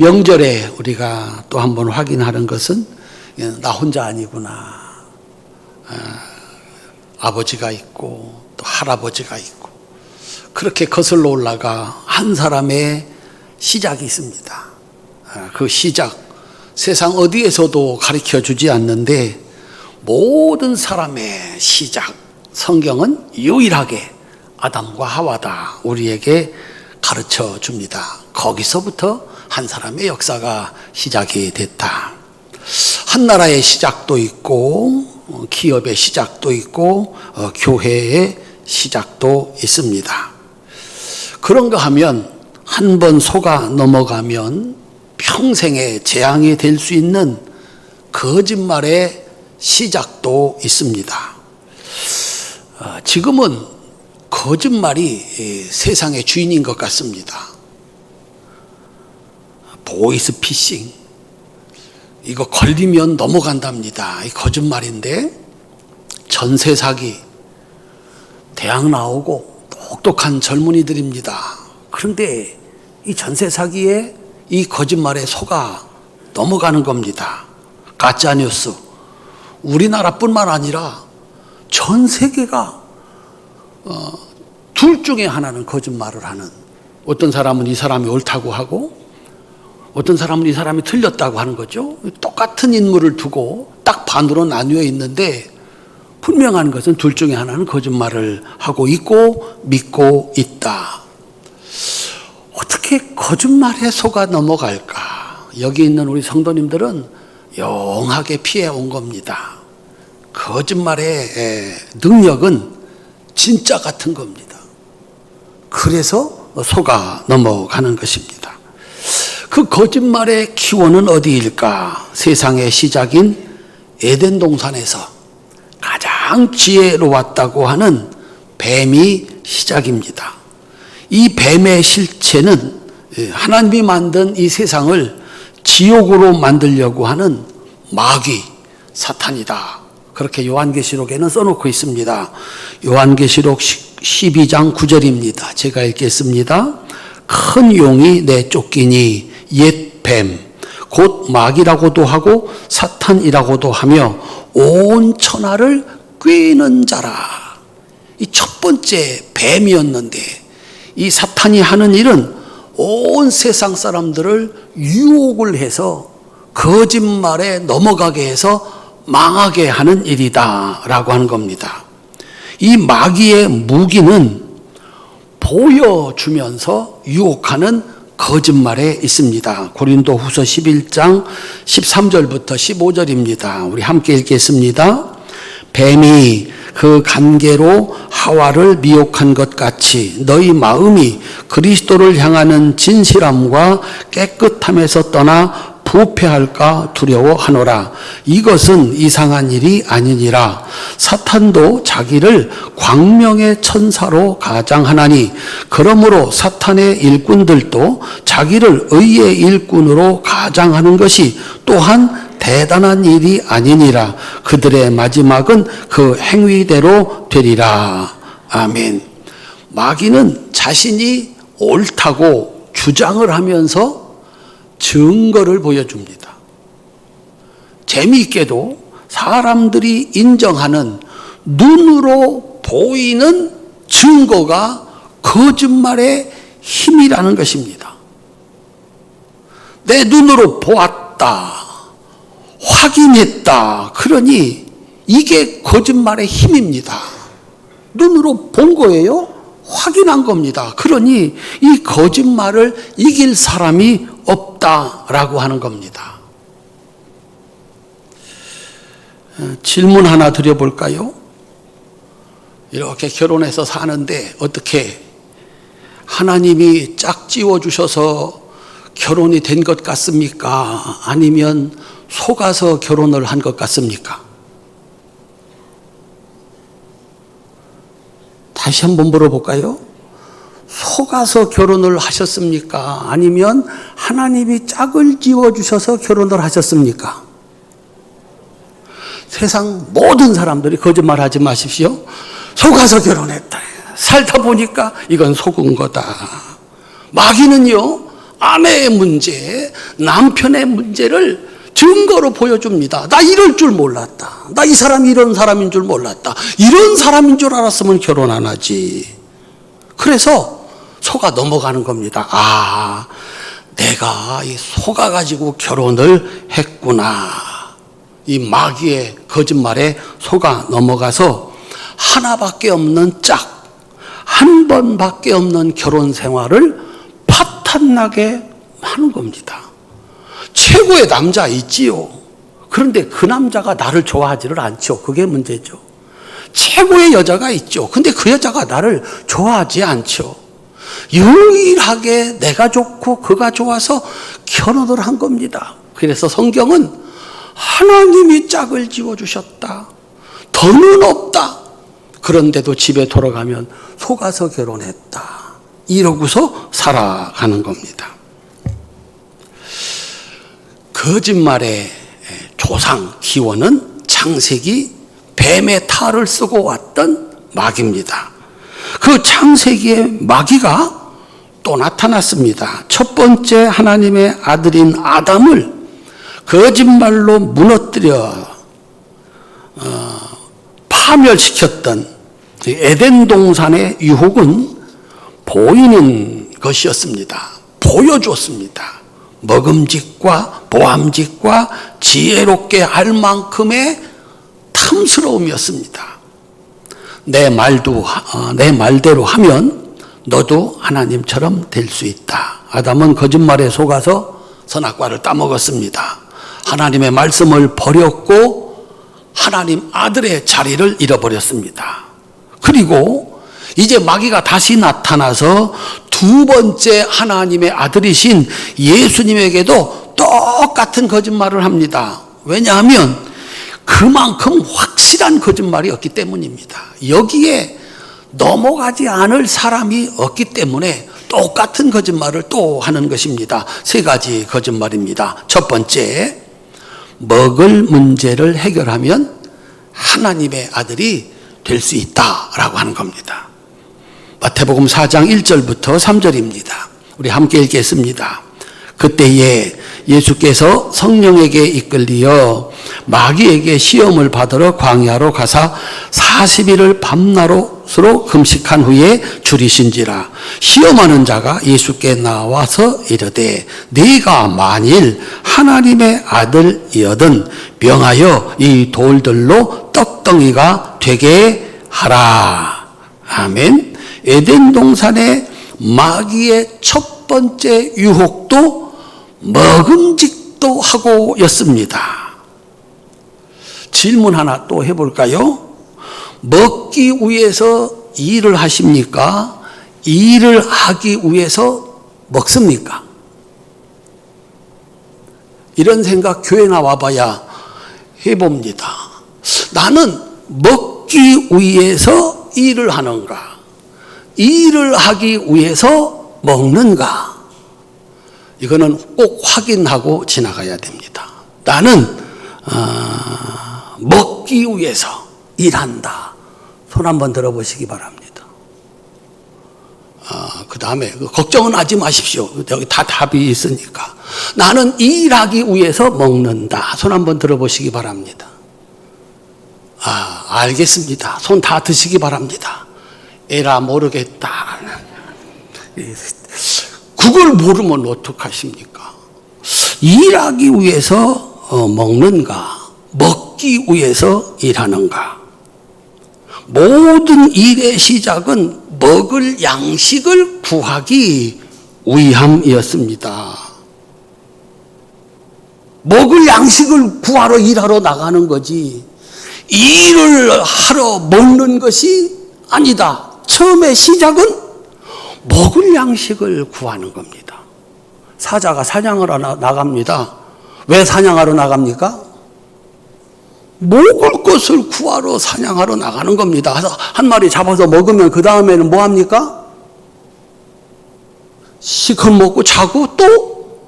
명절에 우리가 또 한번 확인하는 것은 나 혼자 아니구나. 아버지가 있고 또 할아버지가 있고 그렇게 거슬러 올라가 한 사람의 시작이 있습니다. 그 시작, 세상 어디에서도 가르쳐 주지 않는데 모든 사람의 시작, 성경은 유일하게 아담과 하와다 우리에게 가르쳐 줍니다. 거기서부터 한 사람의 역사가 시작이 됐다. 한 나라의 시작도 있고 기업의 시작도 있고 교회의 시작도 있습니다. 그런가 하면 한 번 속아 넘어가면 평생의 재앙이 될 수 있는 거짓말의 시작도 있습니다. 지금은 거짓말이 세상의 주인인 것 같습니다. 보이스피싱, 이거 걸리면 넘어간답니다. 이 거짓말인데 전세 사기, 대학 나오고 똑똑한 젊은이들입니다. 그런데 이 전세 사기에 이 거짓말에 속아 넘어가는 겁니다. 가짜뉴스. 우리나라뿐만 아니라 전 세계가 둘 중에 하나는 거짓말을 하는, 어떤 사람은 이 사람이 옳다고 하고 어떤 사람은 이 사람이 틀렸다고 하는 거죠. 똑같은 인물을 두고 딱 반으로 나뉘어 있는데 분명한 것은 둘 중에 하나는 거짓말을 하고 있고 믿고 있다. 어떻게 거짓말에 속아 넘어갈까? 여기 있는 우리 성도님들은 영하게 피해 온 겁니다. 거짓말의 능력은 진짜 같은 겁니다. 그래서 속아 넘어가는 것입니다. 그 거짓말의 기원은 어디일까? 세상의 시작인 에덴 동산에서 가장 지혜로웠다고 하는 뱀이 시작입니다. 이 뱀의 실체는 하나님이 만든 이 세상을 지옥으로 만들려고 하는 마귀, 사탄이다. 그렇게 요한계시록에는 써놓고 있습니다. 요한계시록 12장 9절입니다. 제가 읽겠습니다. 큰 용이 내쫓기니 옛 뱀, 곧 마귀라고도 하고 사탄이라고도 하며 온 천하를 꾀는 자라. 이 첫 번째 뱀이었는데 이 사탄이 하는 일은 온 세상 사람들을 유혹을 해서 거짓말에 넘어가게 해서 망하게 하는 일이다 라고 하는 겁니다. 이 마귀의 무기는 보여주면서 유혹하는 거짓말에 있습니다. 고린도 후서 11장 13절부터 15절입니다. 우리 함께 읽겠습니다. 뱀이 그 간계로 하와를 미혹한 것 같이 너희 마음이 그리스도를 향하는 진실함과 깨끗함에서 떠나 부패할까 두려워하노라. 이것은 이상한 일이 아니니라. 사탄도 자기를 광명의 천사로 가장하나니 그러므로 사탄의 일꾼들도 자기를 의의 일꾼으로 가장하는 것이 또한 대단한 일이 아니니라. 그들의 마지막은 그 행위대로 되리라. 아멘. 마귀는 자신이 옳다고 주장을 하면서 증거를 보여줍니다. 재미있게도 사람들이 인정하는 눈으로 보이는 증거가 거짓말의 힘이라는 것입니다. 내 눈으로 보았다, 확인했다. 그러니 이게 거짓말의 힘입니다. 눈으로 본 거예요. 확인한 겁니다. 그러니 이 거짓말을 이길 사람이 없다라고 하는 겁니다. 질문 하나 드려볼까요? 이렇게 결혼해서 사는데 어떻게 하나님이 짝지어 주셔서 결혼이 된 것 같습니까? 아니면 속아서 결혼을 한 것 같습니까? 다시 한번 물어볼까요? 속아서 결혼을 하셨습니까? 아니면 하나님이 짝을 지어주셔서 결혼을 하셨습니까? 세상 모든 사람들이 거짓말하지 마십시오. 속아서 결혼했다. 살다 보니까 이건 속은 거다. 마귀는요, 아내의 문제, 남편의 문제를 증거로 보여줍니다. 나 이럴 줄 몰랐다. 나 이 사람이 이런 사람인 줄 몰랐다. 이런 사람인 줄 알았으면 결혼 안 하지. 그래서 속아 넘어가는 겁니다. 아, 내가 이 속아가지고 결혼을 했구나. 이 마귀의 거짓말에 속아 넘어가서 하나밖에 없는 짝, 한 번밖에 없는 결혼 생활을 파탄나게 하는 겁니다. 최고의 남자 있지요. 그런데 그 남자가 나를 좋아하지를 않죠. 그게 문제죠. 최고의 여자가 있죠. 근데 그 여자가 나를 좋아하지 않죠. 유일하게 내가 좋고 그가 좋아서 결혼을 한 겁니다. 그래서 성경은 하나님이 짝을 지어주셨다. 더는 없다. 그런데도 집에 돌아가면 속아서 결혼했다. 이러고서 살아가는 겁니다. 거짓말의 조상 기원은 창세기 뱀의 탈을 쓰고 왔던 마귀입니다. 그 창세기의 마귀가 또 나타났습니다. 첫 번째 하나님의 아들인 아담을 거짓말로 무너뜨려 파멸시켰던 에덴 동산의 유혹은 보이는 것이었습니다. 보여줬습니다. 먹음직과 보암직과 지혜롭게 할 만큼의 탐스러움이었습니다. 내 말대로 하면 너도 하나님처럼 될 수 있다. 아담은 거짓말에 속아서 선악과를 따먹었습니다. 하나님의 말씀을 버렸고 하나님 아들의 자리를 잃어버렸습니다. 그리고 이제 마귀가 다시 나타나서 두 번째 하나님의 아들이신 예수님에게도 똑같은 거짓말을 합니다. 왜냐하면 그만큼 확실한 거짓말이 없기 때문입니다. 여기에 넘어가지 않을 사람이 없기 때문에 똑같은 거짓말을 또 하는 것입니다. 세 가지 거짓말입니다. 첫 번째, 먹을 문제를 해결하면 하나님의 아들이 될 수 있다라고 하는 겁니다. 마태복음 4장 1절부터 3절입니다. 우리 함께 읽겠습니다. 그때에 예수께서 성령에게 이끌리어 마귀에게 시험을 받으러 광야로 가사 40일을 밤낮으로 금식한 후에 줄이신지라. 시험하는 자가 예수께 나와서 이르되 네가 만일 하나님의 아들이거든 명하여 이 돌들로 떡덩이가 되게 하라. 아멘. 에덴 동산의 마귀의 첫 번째 유혹도 먹음직도 하고 였습니다. 질문 하나 또 해볼까요? 먹기 위해서 일을 하십니까? 일을 하기 위해서 먹습니까? 이런 생각 교회 나와봐야 해봅니다. 나는 먹기 위해서 일을 하는가? 일을 하기 위해서 먹는가? 이거는 꼭 확인하고 지나가야 됩니다. 나는 먹기 위해서 일한다. 손 한번 들어보시기 바랍니다. 그 다음에 걱정은 하지 마십시오. 여기 다 답이 있으니까. 나는 일하기 위해서 먹는다. 손 한번 들어보시기 바랍니다. 알겠습니다. 손 다 드시기 바랍니다. 에라 모르겠다. 그걸 모르면 어떡하십니까? 일하기 위해서 먹는가? 먹기 위해서 일하는가? 모든 일의 시작은 먹을 양식을 구하기 위함이었습니다. 먹을 양식을 구하러 일하러 나가는 거지 일을 하러 먹는 것이 아니다. 처음에 시작은 먹을 양식을 구하는 겁니다. 사자가 사냥하러 나갑니다. 왜 사냥하러 나갑니까? 먹을 것을 구하러 사냥하러 나가는 겁니다. 한 마리 잡아서 먹으면 그 다음에는 뭐 합니까? 시컷 먹고 자고 또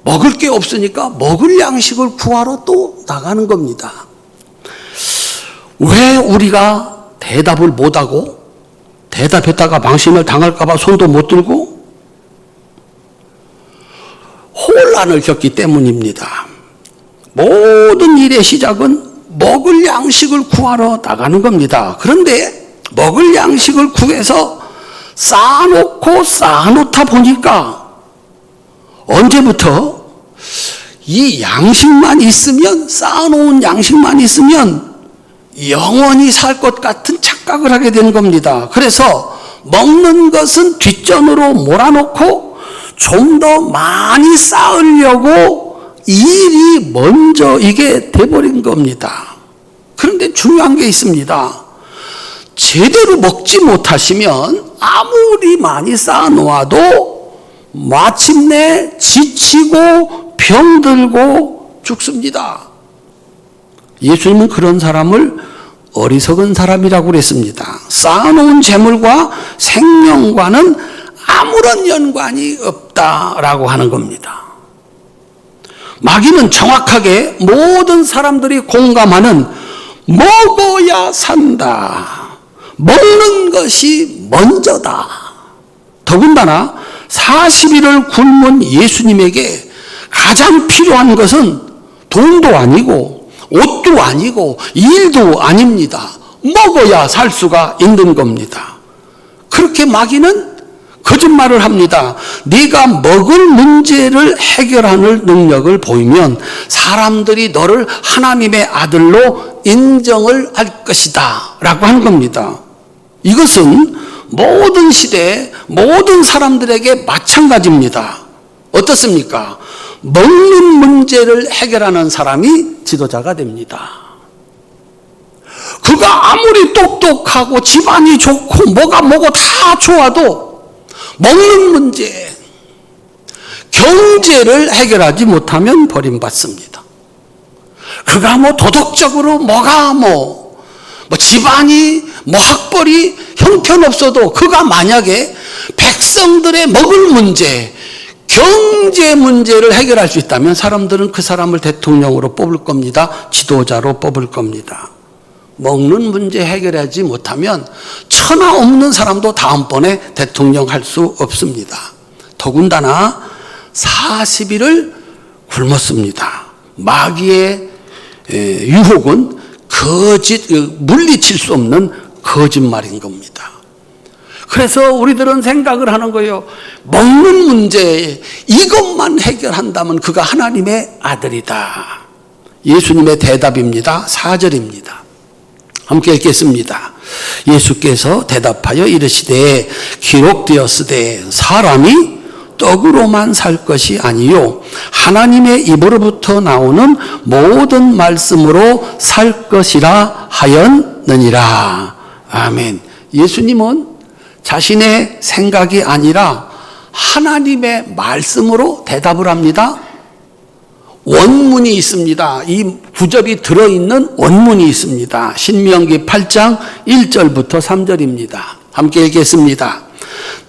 먹을 게 없으니까 먹을 양식을 구하러 또 나가는 겁니다. 왜 우리가 대답을 못하고 대답했다가 망신을 당할까 봐 손도 못 들고 혼란을 겪기 때문입니다. 모든 일의 시작은 먹을 양식을 구하러 나가는 겁니다. 그런데 먹을 양식을 구해서 쌓아놓다 보니까 언제부터 이 양식만 있으면, 쌓아놓은 양식만 있으면 영원히 살 것 같은 착각을 하게 되는 겁니다. 그래서 먹는 것은 뒷전으로 몰아놓고 좀 더 많이 쌓으려고 일이 먼저 이게 돼버린 겁니다. 그런데 중요한 게 있습니다. 제대로 먹지 못하시면 아무리 많이 쌓아놓아도 마침내 지치고 병들고 죽습니다. 예수님은 그런 사람을 어리석은 사람이라고 그랬습니다. 쌓아놓은 재물과 생명과는 아무런 연관이 없다라고 하는 겁니다. 마귀는 정확하게 모든 사람들이 공감하는 먹어야 산다, 먹는 것이 먼저다. 더군다나 40일을 굶은 예수님에게 가장 필요한 것은 돈도 아니고 옷도 아니고 일도 아닙니다. 먹어야 살 수가 있는 겁니다. 그렇게 마귀는 거짓말을 합니다. 네가 먹을 문제를 해결하는 능력을 보이면 사람들이 너를 하나님의 아들로 인정을 할 것이다 라고 하는 겁니다. 이것은 모든 시대 모든 사람들에게 마찬가지입니다. 어떻습니까? 먹는 문제를 해결하는 사람이 지도자가 됩니다. 그가 아무리 똑똑하고 집안이 좋고 뭐고 다 좋아도 먹는 문제, 경제를 해결하지 못하면 버림받습니다. 그가 도덕적으로 집안이 학벌이 형편없어도 그가 만약에 백성들의 먹을 문제, 경제 문제를 해결할 수 있다면 사람들은 그 사람을 대통령으로 뽑을 겁니다. 지도자로 뽑을 겁니다. 먹는 문제 해결하지 못하면 천하 없는 사람도 다음번에 대통령 할 수 없습니다. 더군다나 40일을 굶었습니다. 마귀의 유혹은 물리칠 수 없는 거짓말인 겁니다. 그래서 우리들은 생각을 하는 거예요. 먹는 문제 이것만 해결한다면 그가 하나님의 아들이다. 예수님의 대답입니다. 4절입니다. 함께 읽겠습니다. 예수께서 대답하여 이르시되 기록되었으되 사람이 떡으로만 살 것이 아니요 하나님의 입으로부터 나오는 모든 말씀으로 살 것이라 하였느니라. 아멘. 예수님은 자신의 생각이 아니라 하나님의 말씀으로 대답을 합니다. 원문이 있습니다. 이 구절이 들어있는 원문이 있습니다. 신명기 8장 1절부터 3절입니다. 함께 읽겠습니다.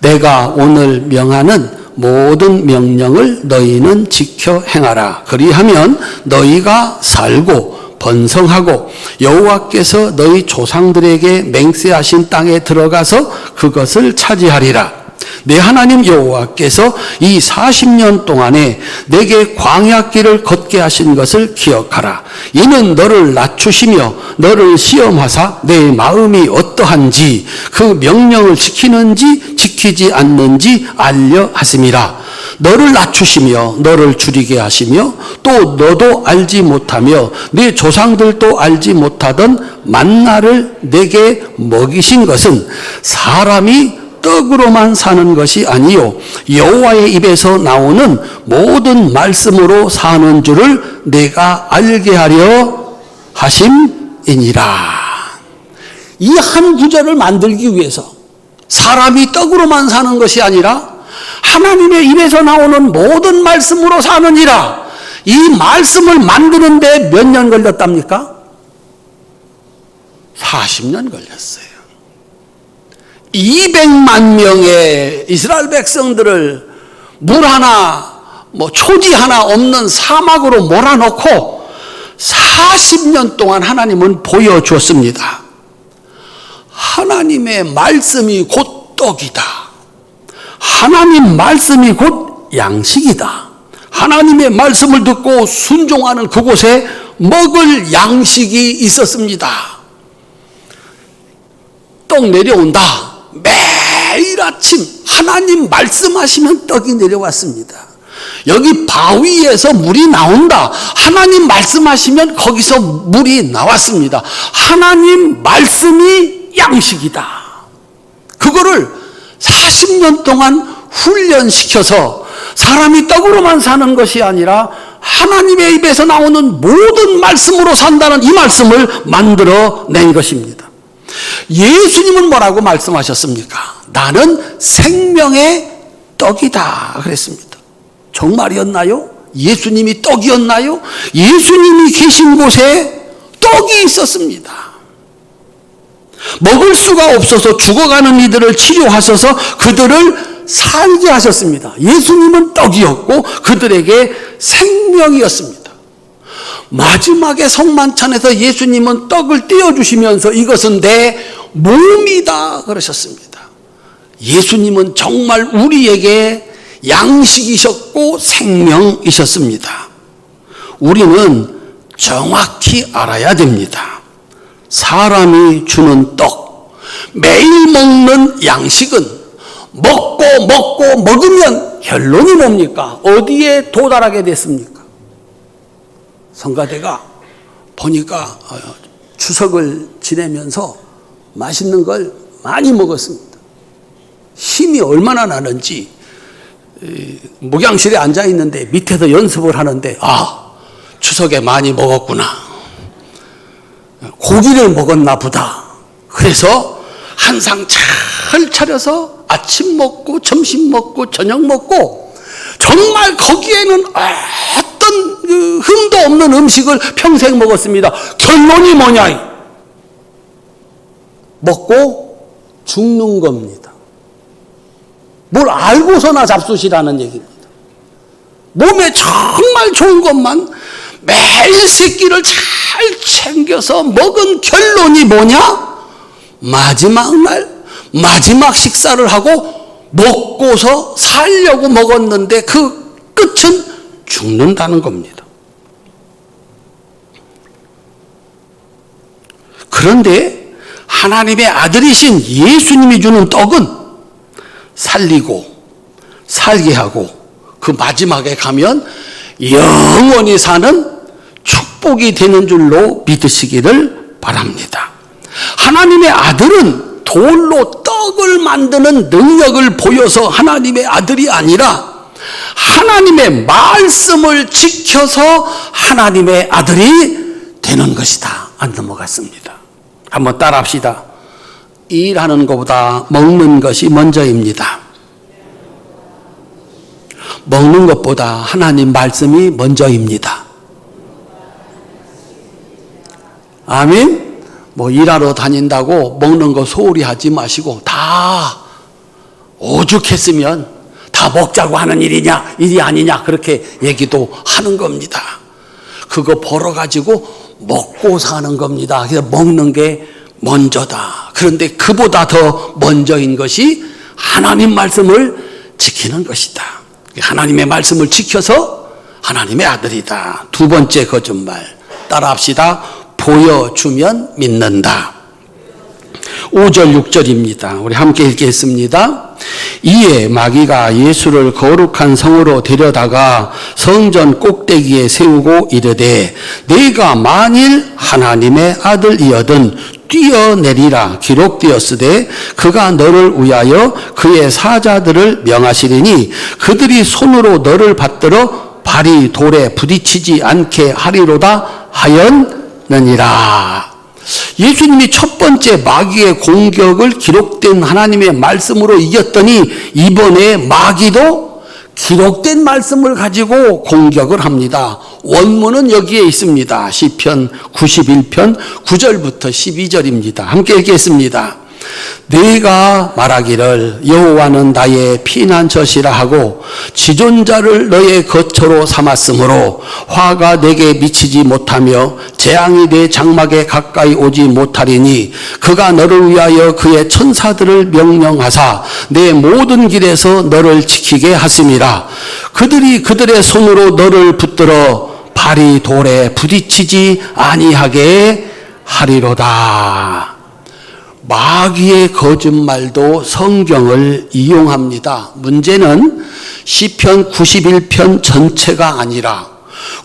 내가 오늘 명하는 모든 명령을 너희는 지켜 행하라. 그리하면 너희가 살고 번성하고 여호와께서 너희 조상들에게 맹세하신 땅에 들어가서 그것을 차지하리라. 내 하나님 여호와께서 이 40년 동안에 내게 광야길을 걷게 하신 것을 기억하라. 이는 너를 낮추시며 너를 시험하사 내 마음이 어떠한지 그 명령을 지키는지 지키지 않는지 알려 하심이라. 너를 낮추시며 너를 줄이게 하시며 또 너도 알지 못하며 네 조상들도 알지 못하던 만나를 내게 먹이신 것은 사람이 떡으로만 사는 것이 아니요 여호와의 입에서 나오는 모든 말씀으로 사는 줄을 내가 알게 하려 하심이니라. 이 한 구절을 만들기 위해서 사람이 떡으로만 사는 것이 아니라 하나님의 입에서 나오는 모든 말씀으로 사느니라. 이 말씀을 만드는데 몇 년 걸렸답니까? 40년 걸렸어요. 200만 명의 이스라엘 백성들을 물 하나, 초지 하나 없는 사막으로 몰아넣고 40년 동안 하나님은 보여주었습니다. 하나님의 말씀이 곧 떡이다. 하나님 말씀이 곧 양식이다. 하나님의 말씀을 듣고 순종하는 그곳에 먹을 양식이 있었습니다. 떡 내려온다. 매일 아침 하나님 말씀하시면 떡이 내려왔습니다. 여기 바위에서 물이 나온다. 하나님 말씀하시면 거기서 물이 나왔습니다. 하나님 말씀이 양식이다. 그거를 40년 동안 훈련시켜서 사람이 떡으로만 사는 것이 아니라 하나님의 입에서 나오는 모든 말씀으로 산다는 이 말씀을 만들어낸 것입니다. 예수님은 뭐라고 말씀하셨습니까? 나는 생명의 떡이다 그랬습니다. 정말이었나요? 예수님이 떡이었나요? 예수님이 계신 곳에 떡이 있었습니다. 먹을 수가 없어서 죽어가는 이들을 치료하셔서 그들을 살게 하셨습니다. 예수님은 떡이었고 그들에게 생명이었습니다. 마지막에 성만찬에서 예수님은 떡을 떼어주시면서 이것은 내 몸이다 그러셨습니다. 예수님은 정말 우리에게 양식이셨고 생명이셨습니다. 우리는 정확히 알아야 됩니다. 사람이 주는 떡, 매일 먹는 양식은 먹으면 결론이 뭡니까? 어디에 도달하게 됐습니까? 성가대가 보니까 추석을 지내면서 맛있는 걸 많이 먹었습니다. 힘이 얼마나 나는지 목양실에 앉아 있는데 밑에서 연습을 하는데 추석에 많이 먹었구나. 고기를 먹었나 보다. 그래서 한상 잘 차려서 아침 먹고 점심 먹고 저녁 먹고 정말 거기에는 어떤 흠도 없는 음식을 평생 먹었습니다. 결론이 뭐냐? 먹고 죽는 겁니다. 뭘 알고서나 잡수시라는 얘기입니다. 몸에 정말 좋은 것만 매일 세 끼를 잘 챙겨서 먹은 결론이 뭐냐? 마지막 날 마지막 식사를 하고 먹고서 살려고 먹었는데 그 끝은 죽는다는 겁니다. 그런데 하나님의 아들이신 예수님이 주는 떡은 살리고 살게 하고 그 마지막에 가면 영원히 사는 축복이 되는 줄로 믿으시기를 바랍니다. 하나님의 아들은 돌로 떡을 만드는 능력을 보여서 하나님의 아들이 아니라 하나님의 말씀을 지켜서 하나님의 아들이 되는 것이다. 안 넘어갔습니다. 한번 따라합시다. 일하는 것보다 먹는 것이 먼저입니다. 먹는 것보다 하나님 말씀이 먼저입니다. 아멘. 일하러 다닌다고 먹는 거 소홀히 하지 마시고 다 오죽했으면 다 먹자고 하는 일이 아니냐 그렇게 얘기도 하는 겁니다. 그거 벌어가지고 먹고 사는 겁니다. 그래서 먹는 게 먼저다. 그런데 그보다 더 먼저인 것이 하나님 말씀을 지키는 것이다. 하나님의 말씀을 지켜서 하나님의 아들이다. 두 번째 거짓말 따라합시다. 보여주면 믿는다. 5절 6절입니다. 우리 함께 읽겠습니다. 이에 마귀가 예수를 거룩한 성으로 데려다가 성전 꼭대기에 세우고 이르되 네가 만일 하나님의 아들이여든 뛰어내리라 기록되었으되 그가 너를 위하여 그의 사자들을 명하시리니 그들이 손으로 너를 받들어 발이 돌에 부딪히지 않게 하리로다 하였느니라. 예수님이 첫 번째 마귀의 공격을 기록된 하나님의 말씀으로 이겼더니 이번에 마귀도 기록된 말씀을 가지고 공격을 합니다. 원문은 여기에 있습니다. 시편 91편 9절부터 12절입니다. 함께 읽겠습니다. 네가 말하기를 여호와는 나의 피난처시라 하고 지존자를 너의 거처로 삼았으므로 화가 내게 미치지 못하며 재앙이 내 장막에 가까이 오지 못하리니 그가 너를 위하여 그의 천사들을 명령하사 내 모든 길에서 너를 지키게 하심이라. 그들이 그들의 손으로 너를 붙들어 발이 돌에 부딪히지 아니하게 하리로다. 마귀의 거짓말도 성경을 이용합니다. 문제는 시편 91편 전체가 아니라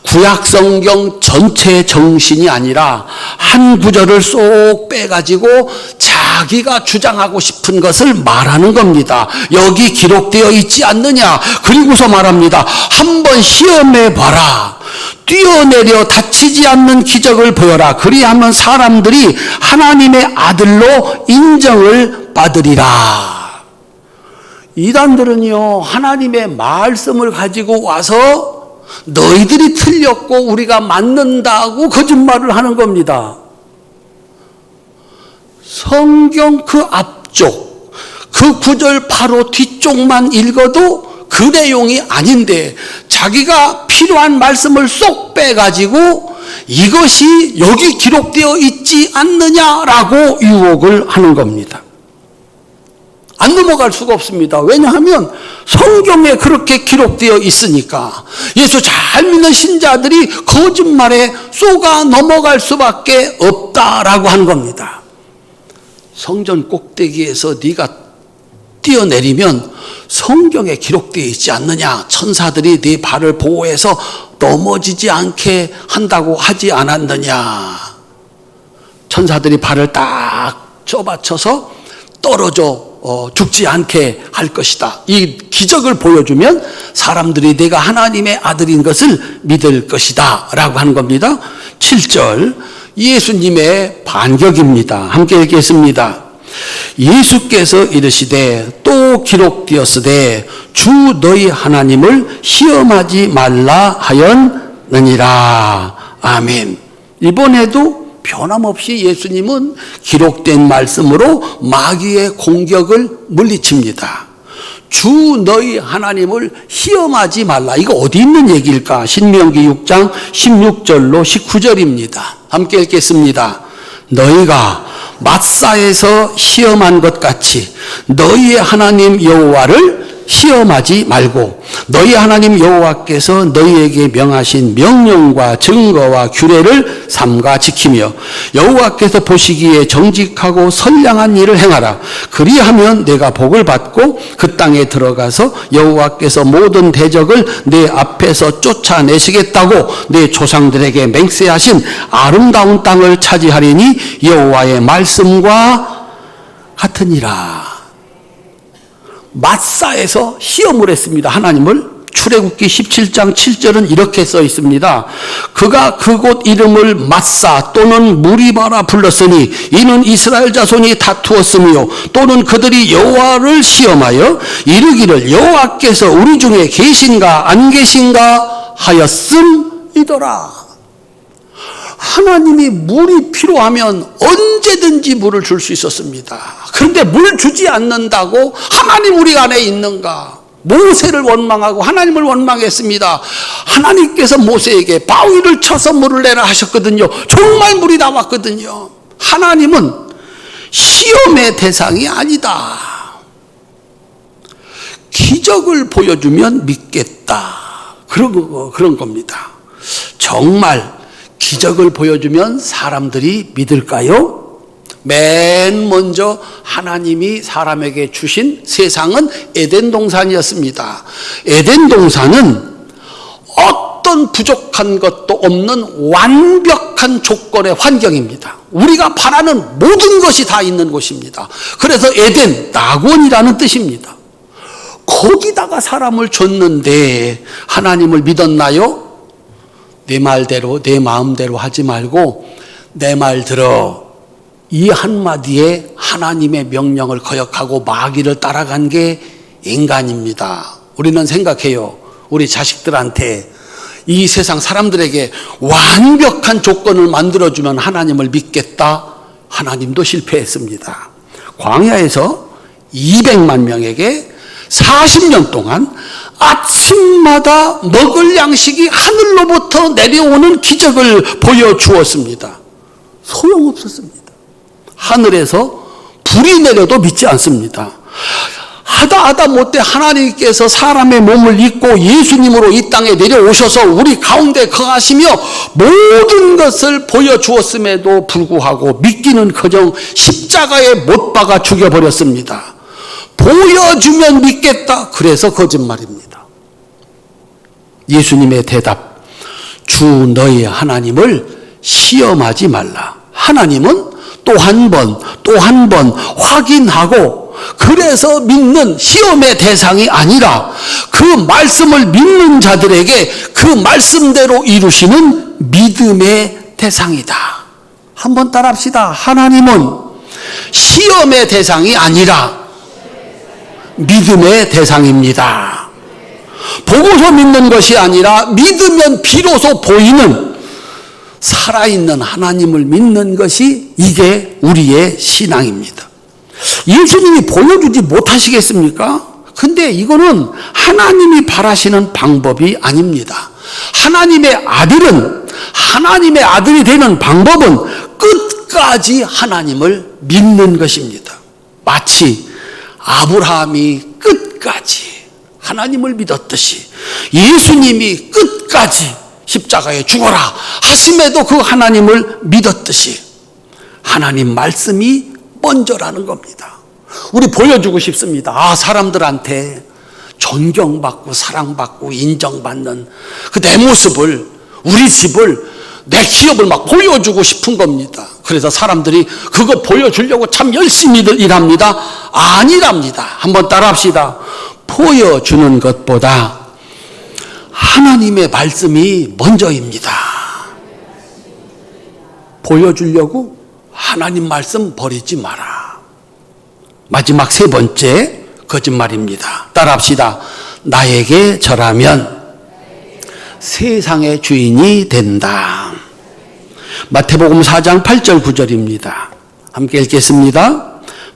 구약 성경 전체의 정신이 아니라 한 구절을 쏙 빼가지고 자기가 주장하고 싶은 것을 말하는 겁니다. 여기 기록되어 있지 않느냐? 그리고서 말합니다. 한번 시험해 봐라. 뛰어내려 다치지 않는 기적을 보여라. 그리하면 사람들이 하나님의 아들로 인정을 받으리라. 이단들은요, 하나님의 말씀을 가지고 와서 너희들이 틀렸고 우리가 맞는다고 거짓말을 하는 겁니다. 성경 그 앞쪽, 그 구절 바로 뒤쪽만 읽어도 그 내용이 아닌데 자기가 필요한 말씀을 쏙 빼가지고 이것이 여기 기록되어 있지 않느냐라고 유혹을 하는 겁니다. 안 넘어갈 수가 없습니다. 왜냐하면 성경에 그렇게 기록되어 있으니까. 예수 잘 믿는 신자들이 거짓말에 쏘가 넘어갈 수밖에 없다라고 하는 겁니다. 성전 꼭대기에서 네가 뛰어내리면 성경에 기록되어 있지 않느냐. 천사들이 네 발을 보호해서 넘어지지 않게 한다고 하지 않았느냐. 천사들이 발을 딱 쪄받쳐서 떨어져 죽지 않게 할 것이다. 이 기적을 보여주면 사람들이 내가 하나님의 아들인 것을 믿을 것이다 라고 하는 겁니다. 7절 예수님의 반격입니다. 함께 읽겠습니다. 예수께서 이르시되 또 기록되었으되 주 너희 하나님을 시험하지 말라 하였느니라. 아멘. 이번에도 변함없이 예수님은 기록된 말씀으로 마귀의 공격을 물리칩니다. 주 너희 하나님을 시험하지 말라. 이거 어디 있는 얘기일까? 신명기 6장 16절로 19절입니다. 함께 읽겠습니다. 너희가 마사에서 시험한 것 같이 너희의 하나님 여호와를 시험하지 말고 너희 하나님 여호와께서 너희에게 명하신 명령과 증거와 규례를 삼가 지키며 여호와께서 보시기에 정직하고 선량한 일을 행하라. 그리하면 내가 복을 받고 그 땅에 들어가서 여호와께서 모든 대적을 내 앞에서 쫓아내시겠다고 내 조상들에게 맹세하신 아름다운 땅을 차지하리니 여호와의 말씀과 같으니라. 마사에서 시험을 했습니다. 하나님을. 출애굽기 17장 7절은 이렇게 써 있습니다. 그가 그곳 이름을 마사 또는 무리바라 불렀으니 이는 이스라엘 자손이 다투었으며 또는 그들이 여호와를 시험하여 이르기를 여호와께서 우리 중에 계신가 안 계신가 하였음이더라. 하나님이 물이 필요하면 언제든지 물을 줄 수 있었습니다. 그런데 물 주지 않는다고 하나님 우리 안에 있는가? 모세를 원망하고 하나님을 원망했습니다. 하나님께서 모세에게 바위를 쳐서 물을 내라 하셨거든요. 정말 물이 나왔거든요. 하나님은 시험의 대상이 아니다. 기적을 보여주면 믿겠다. 그런 겁니다. 정말 기적을 보여주면 사람들이 믿을까요? 맨 먼저 하나님이 사람에게 주신 세상은 에덴 동산이었습니다. 에덴 동산은 어떤 부족한 것도 없는 완벽한 조건의 환경입니다. 우리가 바라는 모든 것이 다 있는 곳입니다. 그래서 에덴, 낙원이라는 뜻입니다. 거기다가 사람을 줬는데 하나님을 믿었나요? 내 말대로 내 마음대로 하지 말고 내 말 들어, 이 한마디에 하나님의 명령을 거역하고 마귀를 따라간 게 인간입니다. 우리는 생각해요. 우리 자식들한테 이 세상 사람들에게 완벽한 조건을 만들어주면 하나님을 믿겠다. 하나님도 실패했습니다. 광야에서 200만 명에게 40년 동안 아침마다 먹을 양식이 하늘로부터 내려오는 기적을 보여주었습니다. 소용없었습니다. 하늘에서 불이 내려도 믿지 않습니다. 하다 못해 하나님께서 사람의 몸을 입고 예수님으로 이 땅에 내려오셔서 우리 가운데 거하시며 모든 것을 보여주었음에도 불구하고 믿기는커녕 십자가에 못 박아 죽여버렸습니다. 보여주면 믿겠다. 그래서 거짓말입니다. 예수님의 대답, 주 너희 하나님을 시험하지 말라. 하나님은 또 한 번 확인하고 그래서 믿는 시험의 대상이 아니라 그 말씀을 믿는 자들에게 그 말씀대로 이루시는 믿음의 대상이다. 한번 따라합시다. 하나님은 시험의 대상이 아니라 믿음의 대상입니다. 보고서 믿는 것이 아니라 믿으면 비로소 보이는 살아있는 하나님을 믿는 것이 이게 우리의 신앙입니다. 예수님이 보여주지 못하시겠습니까? 근데 이거는 하나님이 바라시는 방법이 아닙니다. 하나님의 아들이 되는 방법은 끝까지 하나님을 믿는 것입니다. 마치 아브라함이 끝까지 하나님을 믿었듯이 예수님이 끝까지 십자가에 죽어라 하심에도 그 하나님을 믿었듯이 하나님 말씀이 먼저라는 겁니다. 우리 보여주고 싶습니다. 사람들한테 존경받고 사랑받고 인정받는 그 내 모습을, 우리 집을, 내 기업을 막 보여주고 싶은 겁니다. 그래서 사람들이 그거 보여주려고 참 열심히 일합니다. 아니랍니다. 한번 따라합시다. 보여주는 것보다 하나님의 말씀이 먼저입니다. 보여주려고 하나님 말씀 버리지 마라. 마지막 세 번째 거짓말입니다. 따라합시다. 나에게 절하면 세상의 주인이 된다. 마태복음 4장 8절 9절입니다. 함께 읽겠습니다.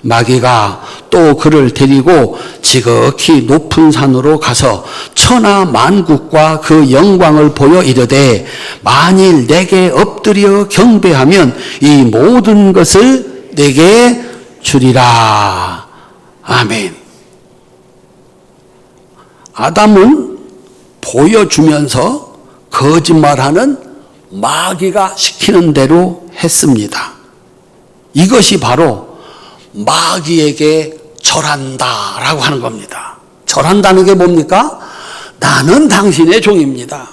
마귀가 또 그를 데리고 지극히 높은 산으로 가서 천하 만국과 그 영광을 보여 이르되 만일 내게 엎드려 경배하면 이 모든 것을 내게 주리라. 아멘. 아담은 보여주면서 거짓말하는 마귀가 시키는 대로 했습니다. 이것이 바로 마귀에게 절한다라고 하는 겁니다. 절한다는 게 뭡니까? 나는 당신의 종입니다.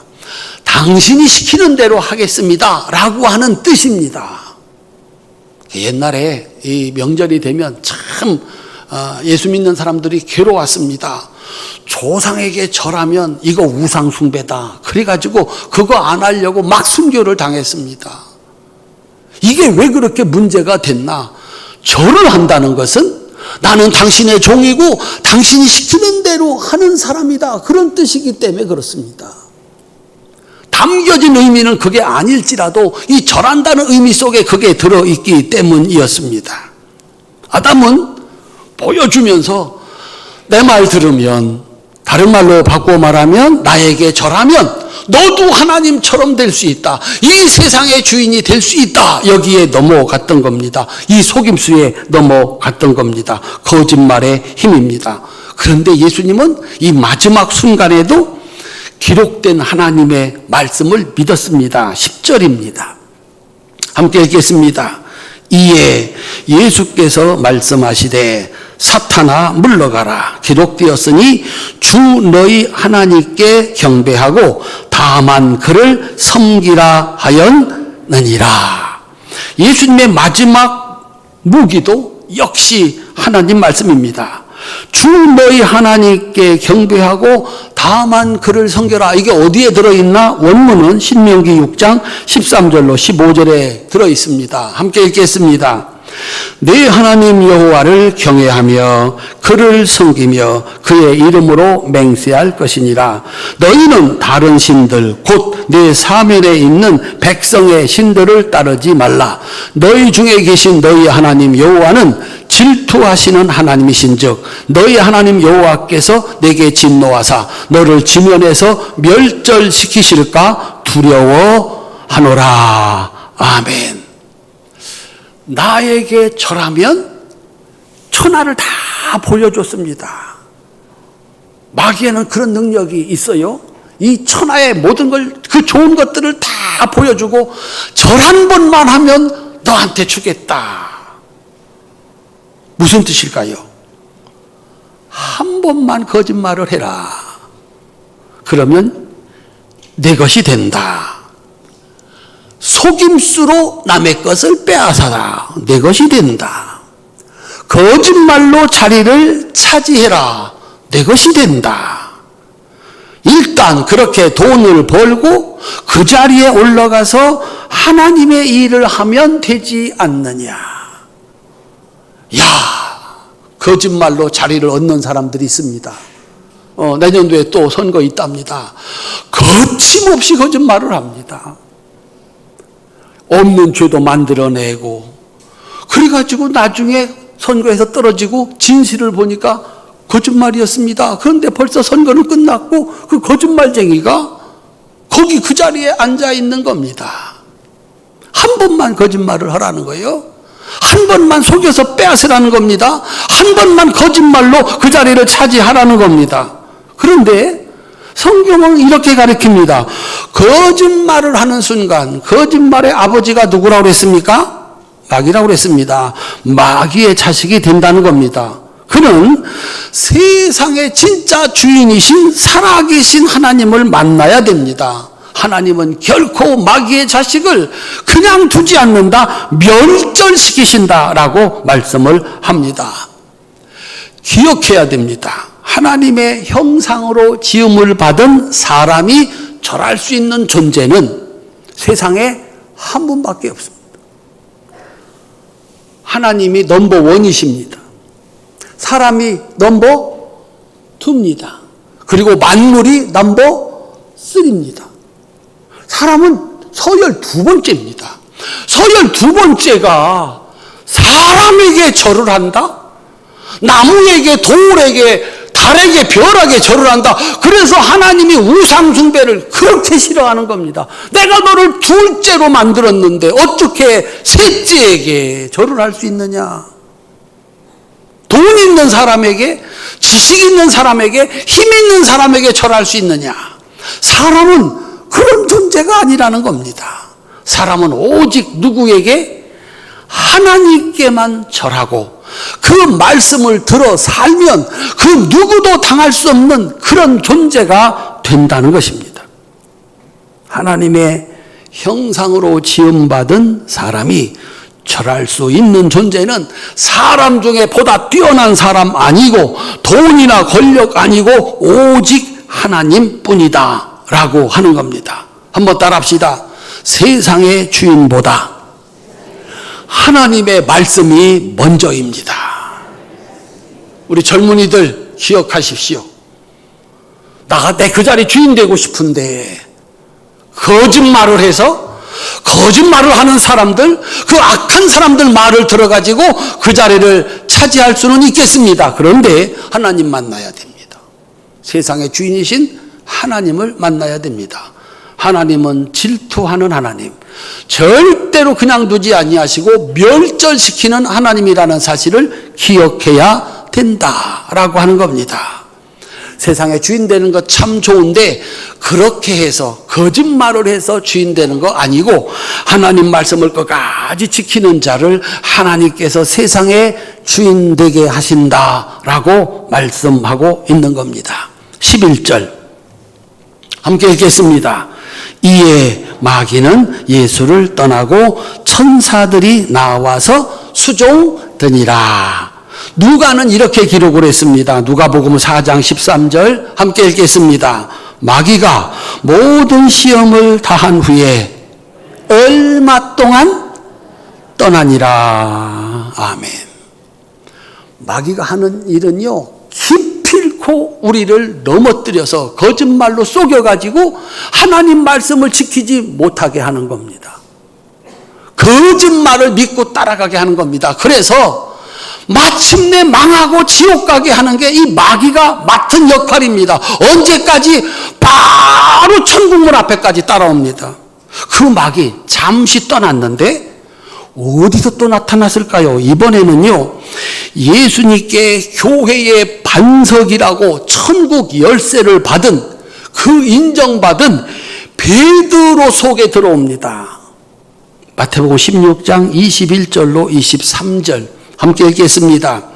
당신이 시키는 대로 하겠습니다 라고 하는 뜻입니다. 옛날에 이 명절이 되면 참 예수 믿는 사람들이 괴로웠습니다. 조상에게 절하면 이거 우상 숭배다. 그래가지고 그거 안 하려고 막 순교를 당했습니다. 이게 왜 그렇게 문제가 됐나? 절을 한다는 것은 나는 당신의 종이고 당신이 시키는 대로 하는 사람이다. 그런 뜻이기 때문에 그렇습니다. 담겨진 의미는 그게 아닐지라도 이 절한다는 의미 속에 그게 들어있기 때문이었습니다. 아담은 보여주면서 내 말 들으면, 다른 말로 바꾸어 말하면 나에게 절하면 너도 하나님처럼 될 수 있다. 이 세상의 주인이 될 수 있다. 여기에 넘어갔던 겁니다. 이 속임수에 넘어갔던 겁니다. 거짓말의 힘입니다. 그런데 예수님은 이 마지막 순간에도 기록된 하나님의 말씀을 믿었습니다. 10절입니다. 함께 읽겠습니다. 이에 예수께서 말씀하시되 사탄아 물러가라. 기록되었으니 주 너희 하나님께 경배하고 다만 그를 섬기라 하였느니라. 예수님의 마지막 무기도 역시 하나님 말씀입니다. 주 너희 하나님께 경배하고 다만 그를 섬겨라. 이게 어디에 들어있나? 원문은 신명기 6장 13절로 15절에 들어있습니다. 함께 읽겠습니다. 내 하나님 여호와를 경외하며 그를 섬기며 그의 이름으로 맹세할 것이니라. 너희는 다른 신들 곧 내 사면에 있는 백성의 신들을 따르지 말라. 너희 중에 계신 너희 하나님 여호와는 질투하시는 하나님이신즉 너희 하나님 여호와께서 내게 진노하사 너를 지면에서 멸절시키실까 두려워하노라. 아멘. 나에게 절하면 천하를 다 보여줬습니다. 마귀에는 그런 능력이 있어요. 이 천하의 모든 걸, 그 좋은 것들을 다 보여주고 절 한 번만 하면 너한테 주겠다. 무슨 뜻일까요? 한 번만 거짓말을 해라. 그러면 내 것이 된다. 속임수로 남의 것을 빼앗아라. 내 것이 된다. 거짓말로 자리를 차지해라. 내 것이 된다. 일단 그렇게 돈을 벌고 그 자리에 올라가서 하나님의 일을 하면 되지 않느냐. 야, 거짓말로 자리를 얻는 사람들이 있습니다. 내년도에 또 선거 있답니다. 거침없이 거짓말을 합니다. 없는 죄도 만들어내고, 그래가지고 나중에 선거에서 떨어지고 진실을 보니까 거짓말이었습니다. 그런데 벌써 선거는 끝났고 그 거짓말쟁이가 거기 그 자리에 앉아 있는 겁니다. 한 번만 거짓말을 하라는 거예요. 한 번만 속여서 빼앗으라는 겁니다. 한 번만 거짓말로 그 자리를 차지하라는 겁니다. 그런데 성경은 이렇게 가르칩니다. 거짓말을 하는 순간 거짓말의 아버지가 누구라고 그랬습니까? 마귀라고 그랬습니다. 마귀의 자식이 된다는 겁니다. 그는 세상의 진짜 주인이신 살아계신 하나님을 만나야 됩니다. 하나님은 결코 마귀의 자식을 그냥 두지 않는다, 멸절시키신다라고 말씀을 합니다. 기억해야 됩니다. 하나님의 형상으로 지음을 받은 사람이 절할 수 있는 존재는 세상에 한 분밖에 없습니다. 하나님이 넘버 원이십니다. 사람이 넘버 투입니다. 그리고 만물이 넘버 쓰리입니다. 사람은 서열 두 번째입니다. 서열 두 번째가 사람에게 절을 한다? 나무에게, 돌에게, 달에게, 별에게 절을 한다. 그래서 하나님이 우상숭배를 그렇게 싫어하는 겁니다. 내가 너를 둘째로 만들었는데 어떻게 셋째에게 절을 할 수 있느냐? 돈 있는 사람에게, 지식 있는 사람에게, 힘 있는 사람에게 절할 수 있느냐? 사람은 그런 존재가 아니라는 겁니다. 사람은 오직 누구에게? 하나님께만 절하고 그 말씀을 들어 살면 그 누구도 당할 수 없는 그런 존재가 된다는 것입니다. 하나님의 형상으로 지음받은 사람이 절할 수 있는 존재는 사람 중에 보다 뛰어난 사람 아니고 돈이나 권력 아니고 오직 하나님뿐이다 라고 하는 겁니다. 한번 따라합시다. 세상의 주인보다 하나님의 말씀이 먼저입니다. 우리 젊은이들 기억하십시오. 내 그 자리 주인 되고 싶은데 거짓말을 해서 거짓말을 하는 사람들, 그 악한 사람들 말을 들어가지고 그 자리를 차지할 수는 있겠습니다. 그런데 하나님 만나야 됩니다. 세상의 주인이신 하나님을 만나야 됩니다. 하나님은 질투하는 하나님, 절대로 그냥 두지 아니하시고 멸절시키는 하나님이라는 사실을 기억해야 된다라고 하는 겁니다. 세상에 주인 되는 거 참 좋은데 그렇게 해서 거짓말을 해서 주인 되는 거 아니고 하나님 말씀을 끝까지 지키는 자를 하나님께서 세상에 주인 되게 하신다라고 말씀하고 있는 겁니다. 11절 함께 읽겠습니다. 이에 마귀는 예수를 떠나고 천사들이 나와서 수종드니라. 누가는 이렇게 기록을 했습니다. 누가복음 4장 13절 함께 읽겠습니다. 마귀가 모든 시험을 다한 후에 얼마 동안 떠나니라. 아멘. 마귀가 하는 일은요, 기필코 우리를 넘어뜨려서 거짓말로 속여가지고 하나님 말씀을 지키지 못하게 하는 겁니다. 거짓말을 믿고 따라가게 하는 겁니다. 그래서 마침내 망하고 지옥 가게 하는 게 이 마귀가 맡은 역할입니다. 언제까지? 바로 천국문 앞에까지 따라옵니다. 그 마귀 잠시 떠났는데 어디서 또 나타났을까요? 이번에는요, 예수님께 교회의 반석이라고 천국 열쇠를 받은, 그 인정받은 베드로 속에 들어옵니다. 마태복음 16장 21절로 23절 함께 읽겠습니다.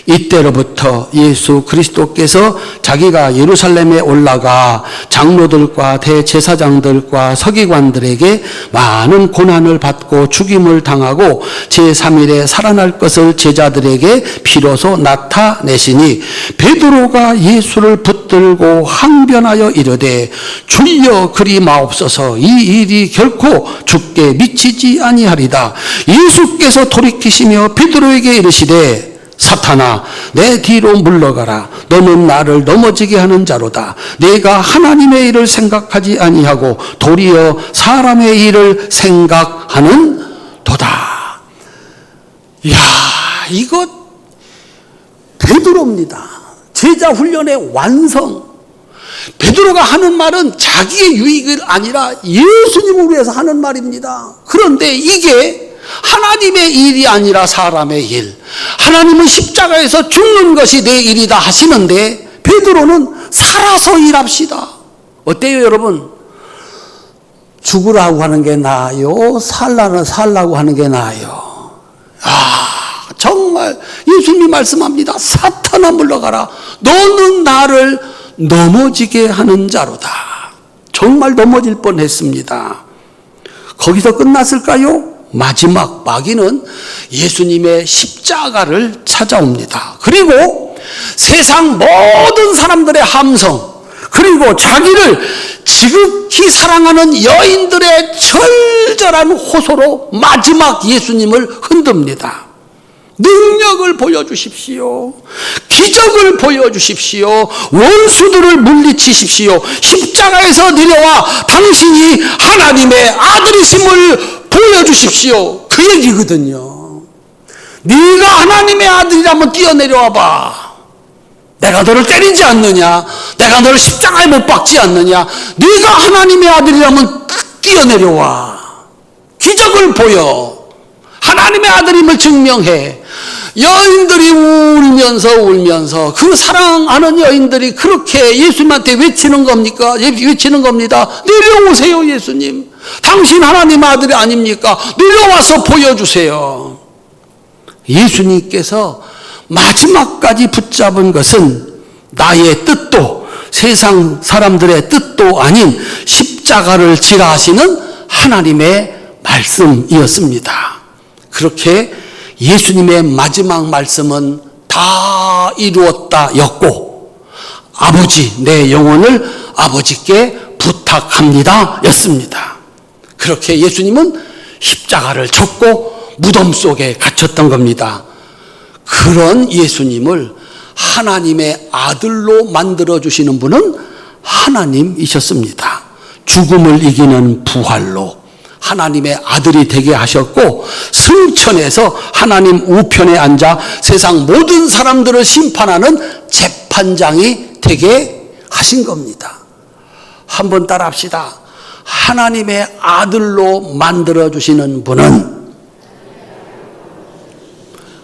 이때로부터 예수 그리스도께서 자기가 예루살렘에 올라가 장로들과 대제사장들과 서기관들에게 많은 고난을 받고 죽임을 당하고 제3일에 살아날 것을 제자들에게 비로소 나타내시니 베드로가 예수를 붙들고 항변하여 이르되 주여 그리 마옵소서, 이 일이 결코 주께 미치지 아니하리다. 예수께서 돌이키시며 베드로에게 이르시되 사탄아, 내 뒤로 물러가라. 너는 나를 넘어지게 하는 자로다. 내가 하나님의 일을 생각하지 아니하고 도리어 사람의 일을 생각하는 도다. 이야, 이거 베드로입니다. 제자 훈련의 완성. 베드로가 하는 말은 자기의 유익이 아니라 예수님을 위해서 하는 말입니다. 그런데 이게 하나님의 일이 아니라 사람의 일. 하나님은 십자가에서 죽는 것이 내 일이다 하시는데 베드로는 살아서 일합시다. 어때요, 여러분? 죽으라고 하는 게 나아요? 살라고 하는 게 나아요? 정말 예수님이 말씀합니다. 사탄아 물러가라. 너는 나를 넘어지게 하는 자로다. 정말 넘어질 뻔했습니다. 거기서 끝났을까요? 마지막 마귀는 예수님의 십자가를 찾아옵니다. 그리고 세상 모든 사람들의 함성, 그리고 자기를 지극히 사랑하는 여인들의 절절한 호소로 마지막 예수님을 흔듭니다. 능력을 보여주십시오. 기적을 보여주십시오. 원수들을 물리치십시오. 십자가에서 내려와 당신이 하나님의 아들이심을 보여주십시오. 그 얘기거든요. 네가 하나님의 아들이라면 뛰어내려와 봐. 내가 너를 때리지 않느냐? 내가 너를 십자가에 못 박지 않느냐? 네가 하나님의 아들이라면 뛰어내려와. 기적을 보여. 하나님의 아들임을 증명해. 여인들이 울면서 그 사랑하는 여인들이 그렇게 예수님한테 외치는 겁니다. 내려오세요, 예수님. 당신 하나님 아들이 아닙니까? 내려와서 보여주세요. 예수님께서 마지막까지 붙잡은 것은 나의 뜻도 세상 사람들의 뜻도 아닌 십자가를 지라 하시는 하나님의 말씀이었습니다. 그렇게 예수님의 마지막 말씀은 다 이루었다 였고, 아버지, 내 영혼을 아버지께 부탁합니다 였습니다. 그렇게 예수님은 십자가를 졌고 무덤 속에 갇혔던 겁니다. 그런 예수님을 하나님의 아들로 만들어주시는 분은 하나님이셨습니다. 죽음을 이기는 부활로 하나님의 아들이 되게 하셨고, 승천해서 하나님 우편에 앉아 세상 모든 사람들을 심판하는 재판장이 되게 하신 겁니다. 한번 따라합시다. 하나님의 아들로 만들어주시는 분은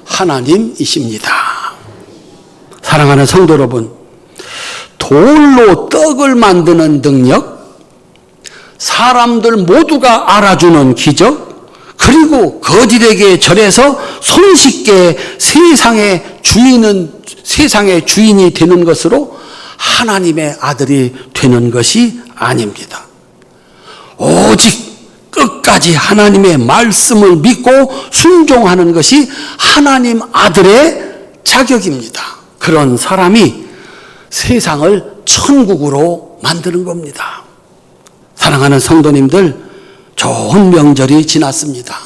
하나님이십니다. 사랑하는 성도 여러분, 돌로 떡을 만드는 능력, 사람들 모두가 알아주는 기적, 그리고 거지에게 절해서 손쉽게 세상의 주인이 되는 것으로 하나님의 아들이 되는 것이 아닙니다. 오직 끝까지 하나님의 말씀을 믿고 순종하는 것이 하나님 아들의 자격입니다. 그런 사람이 세상을 천국으로 만드는 겁니다. 사랑하는 성도님들, 좋은 명절이 지났습니다.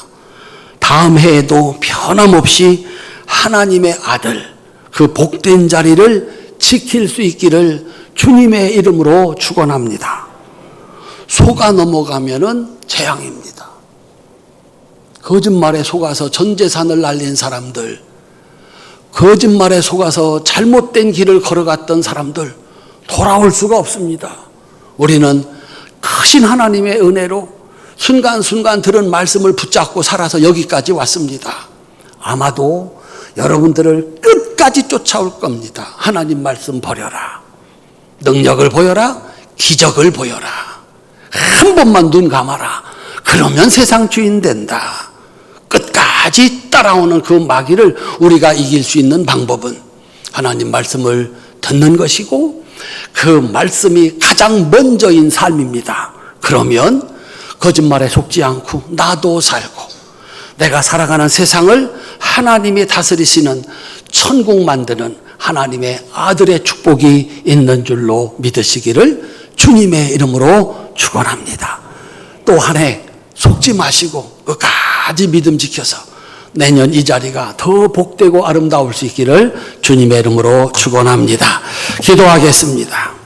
다음 해에도 변함없이 하나님의 아들, 그 복된 자리를 지킬 수 있기를 주님의 이름으로 축원합니다. 속아 넘어가면은 재앙입니다. 거짓말에 속아서 전 재산을 날린 사람들, 거짓말에 속아서 잘못된 길을 걸어갔던 사람들 돌아올 수가 없습니다. 우리는 크신 하나님의 은혜로 순간순간 들은 말씀을 붙잡고 살아서 여기까지 왔습니다. 아마도 여러분들을 끝까지 쫓아올 겁니다. 하나님 말씀 버려라. 능력을 보여라. 기적을 보여라. 한 번만 눈 감아라. 그러면 세상 주인 된다. 끝까지 따라오는 그 마귀를 우리가 이길 수 있는 방법은 하나님 말씀을 듣는 것이고 그 말씀이 가장 먼저인 삶입니다. 그러면 거짓말에 속지 않고 나도 살고 내가 살아가는 세상을 하나님이 다스리시는 천국 만드는 하나님의 아들의 축복이 있는 줄로 믿으시기를 주님의 이름으로 축원합니다. 또 한 해 속지 마시고 끝까지 믿음 지켜서 내년 이 자리가 더 복되고 아름다울 수 있기를 주님의 이름으로 축원합니다. 기도하겠습니다.